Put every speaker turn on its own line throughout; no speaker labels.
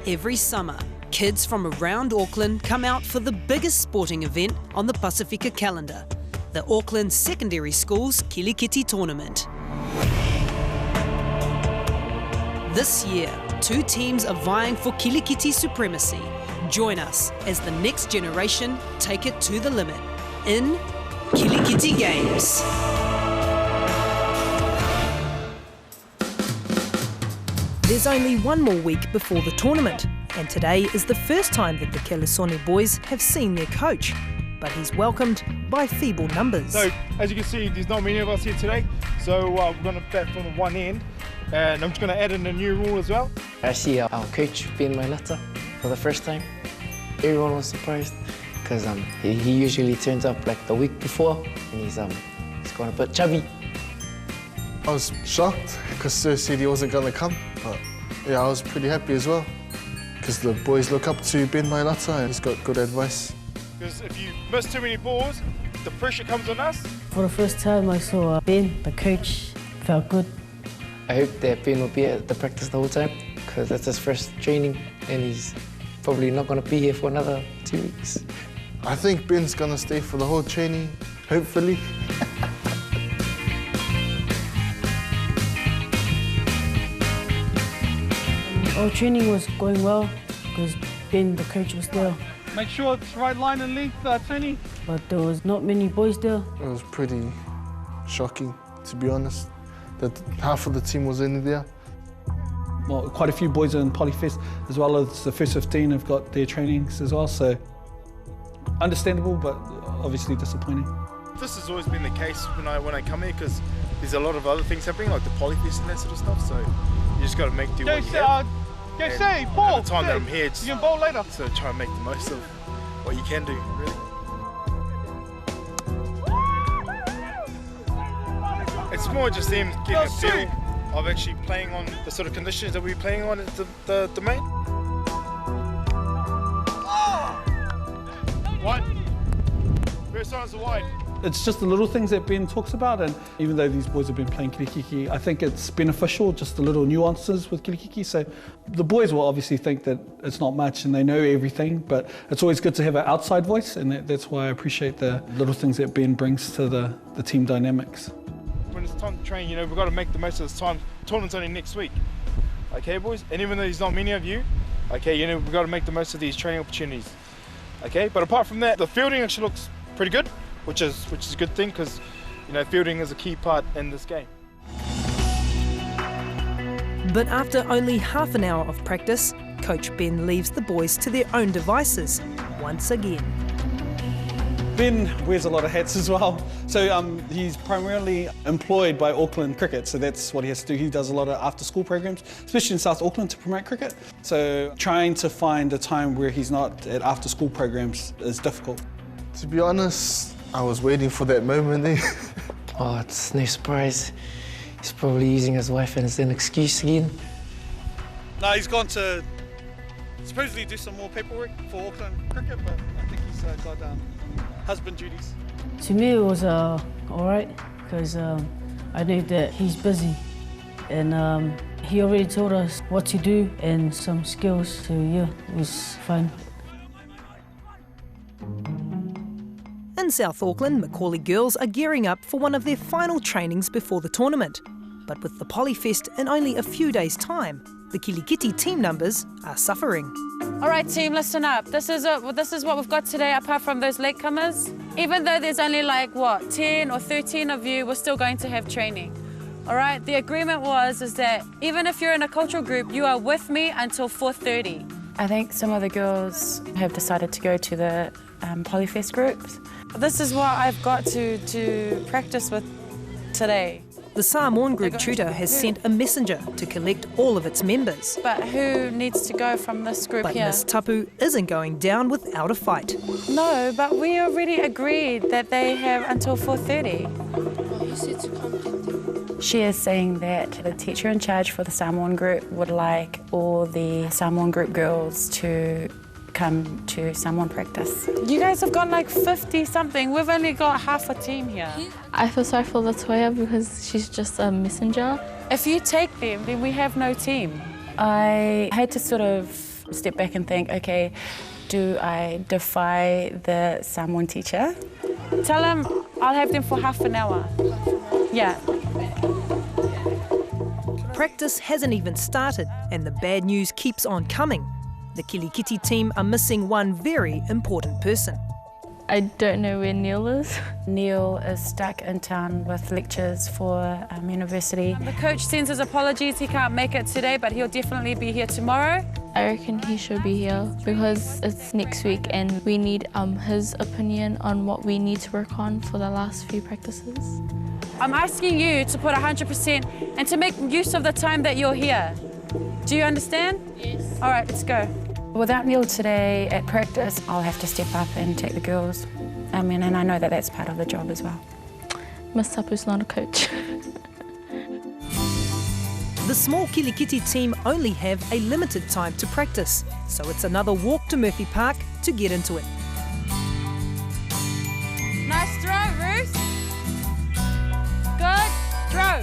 Every summer, kids from around Auckland come out for the biggest sporting event on the Pasifika calendar, the Auckland Secondary Schools Kilikiti Tournament. This year, 2 teams are vying for Kilikiti supremacy. Join us as the next generation take it to the limit in Kilikiti Games. There's only one more week before the tournament, and today is the first time that the Kelesone boys have seen their coach, but he's welcomed by feeble numbers.
So, as you can see, there's not many of us here today, so we're going to bat from the one end, and I'm just going to add in a new rule as well.
I see our coach Ben Mailata for the first time. Everyone was surprised because he usually turns up like the week before, and he's gone a bit chubby.
I was shocked because Sir said he wasn't going to come, but yeah, I was pretty happy as well because the boys look up to Ben Mailata and he's got good advice.
Because if you miss too many balls, the pressure comes on us.
For the first time I saw Ben, the coach, felt good.
I hope that Ben will be at the practice the whole time because that's his first training and he's probably not going to be here for another 2 weeks.
I think Ben's going to stay for the whole training, hopefully.
Our training was going well because Ben, the coach, was there.
Make sure it's right line and length, Tony.
But there was not many boys there.
It was pretty shocking, to be honest, that half of the team was in there.
Well, quite a few boys are in Polyfest, as well as the first 15 have got their trainings as well, so understandable, but obviously disappointing.
This has always been the case when I come here because there's a lot of other things happening, like the Polyfest and that sort of stuff, so you just got to make do what you have. Paul, at the time that I'm here, you can bowl later. So try and make the most of what you can do, really. It's more just them getting a feel of actually playing on the sort of conditions that we're playing on at the main. Wide. First one's wide.
It's just the little things that Ben talks about, and even though these boys have been playing Kilikiki, I think it's beneficial, just the little nuances with Kilikiki. So the boys will obviously think that it's not much and they know everything, but it's always good to have an outside voice, and that's why I appreciate the little things that Ben brings to the team dynamics.
When it's time to train, we've got to make the most of this time. The tournament's only next week. Okay, boys? And even though there's not many of you, okay, we've got to make the most of these training opportunities. Okay, but apart from that, the fielding actually looks pretty good, which is a good thing because, fielding is a key part in this game.
But after only half an hour of practice, Coach Ben leaves the boys to their own devices once again.
Ben wears a lot of hats as well. So he's primarily employed by Auckland Cricket, so that's what he has to do. He does a lot of after-school programs, especially in South Auckland, to promote cricket. So trying to find a time where he's not at after-school programs is difficult.
To be honest, I was waiting for that moment there.
Oh, it's no surprise. He's probably using his wife as an excuse again.
No, he's gone to supposedly do some more paperwork for Auckland Cricket, but I think he's got husband duties.
To me, it was all right because I knew that he's busy, and he already told us what to do and some skills, so yeah, it was fine.
In South Auckland, Macaulay girls are gearing up for one of their final trainings before the tournament. But with the Polyfest in only a few days' time, the Kilikiti team numbers are suffering.
All right, team, listen up. This is what we've got today, apart from those latecomers. Even though there's only 10 or 13 of you, we're still going to have training. All right, the agreement is that even if you're in a cultural group, you are with me until 4:30.
I think some of the girls have decided to go to the Polyfest groups.
This is what I've got to practice with today.
The Samoan group tutor has sent a messenger to collect all of its members.
But who needs to go from this group
But
here?
Miss Tapu isn't going down without a fight.
No, but we already agreed that they have until 4:30.
She is saying that the teacher in charge for the Samoan group would like all the Samoan group girls to come to Samoan practice.
You guys have got 50-something. We've only got half a team here.
I feel sorry for Latoya because she's just a messenger.
If you take them, then we have no team.
I had to sort of of step back and think, okay, do I defy the Samoan teacher?
Tell him I'll have them for half an hour. Yeah.
Practice hasn't even started and the bad news keeps on coming. The Kilikiti team are missing one very important person.
I don't know where Neil is.
Neil is stuck in town with lectures for university.
The coach sends his apologies. He can't make it today, but he'll definitely be here tomorrow.
I reckon he should be here because it's next week and we need his opinion on what we need to work on for the last few practices.
I'm asking you to put 100% and to make use of the time that you're here. Do you understand?
Yes.
All right, let's go.
Without Neil today at practice, I'll have to step up and take the girls. And I know that that's part of the job as well.
Miss Tapu's not a coach.
The small Kilikiti team only have a limited time to practice, so it's another walk to Murphy Park to get into it.
Nice throw, Ruth. Good throw.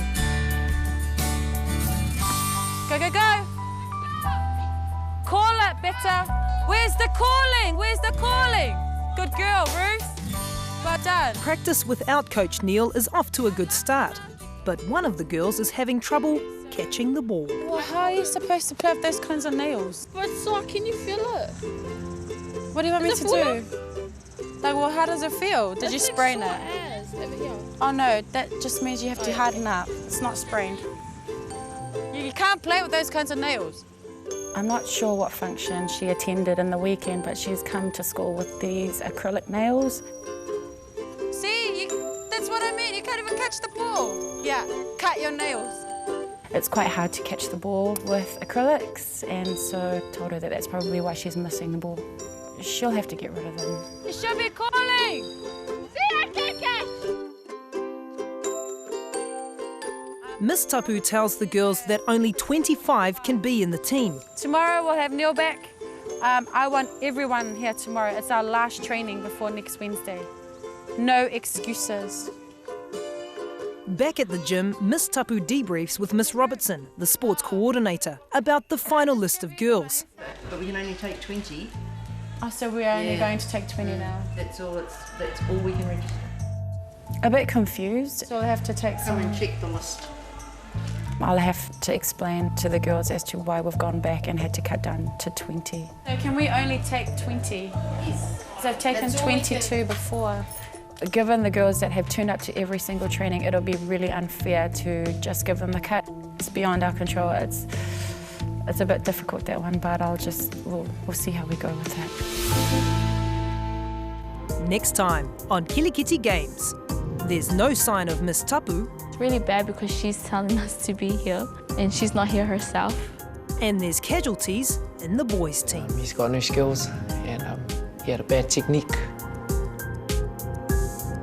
Go, go, go. Call it better. Where's the calling? Where's the calling? Good girl, Ruth. Well done.
Practice without Coach Neil is off to a good start, but one of the girls is having trouble catching the ball.
Well, how are you supposed to play with those kinds of nails?
But so can you feel it?
What do you want me to do? Like, well, how does it feel? Did you sprain it? Oh no, that just means you have to harden up. It's not sprained. You can't play with those kinds of nails.
I'm not sure what function she attended in the weekend, but she's come to school with these acrylic nails.
See, that's what I mean. You can't even catch the ball. Yeah, cut your nails.
It's quite hard to catch the ball with acrylics, and so I told her that that's probably why she's missing the ball. She'll have to get rid of them.
You should be calling. See, I can't catch.
Miss Tapu tells the girls that only 25 can be in the team.
Tomorrow we'll have Neil back. I want everyone here tomorrow. It's our last training before next Wednesday. No excuses.
Back at the gym, Miss Tapu debriefs with Miss Robertson, the sports coordinator, about the final list of girls.
But we can only take 20.
Oh, so we're only going to take 20 now.
That's all we can register.
A bit confused.
So we'll have to take
Come
some.
and check the list.
I'll have to explain to the girls as to why we've gone back and had to cut down to 20.
So can we only take 20?
Yes.
So I've taken
That's all we
22 before.
Given the girls that have turned up to every single training, it'll be really unfair to just give them the cut. It's beyond our control. It's a bit difficult, that one, but we'll see how we go with that.
Next time on Kilikiti Games, there's no sign of Miss Tapu.
It's really bad because she's telling us to be here and she's not here herself.
And there's casualties in the boys' team.
He's got no skills and he had a bad technique.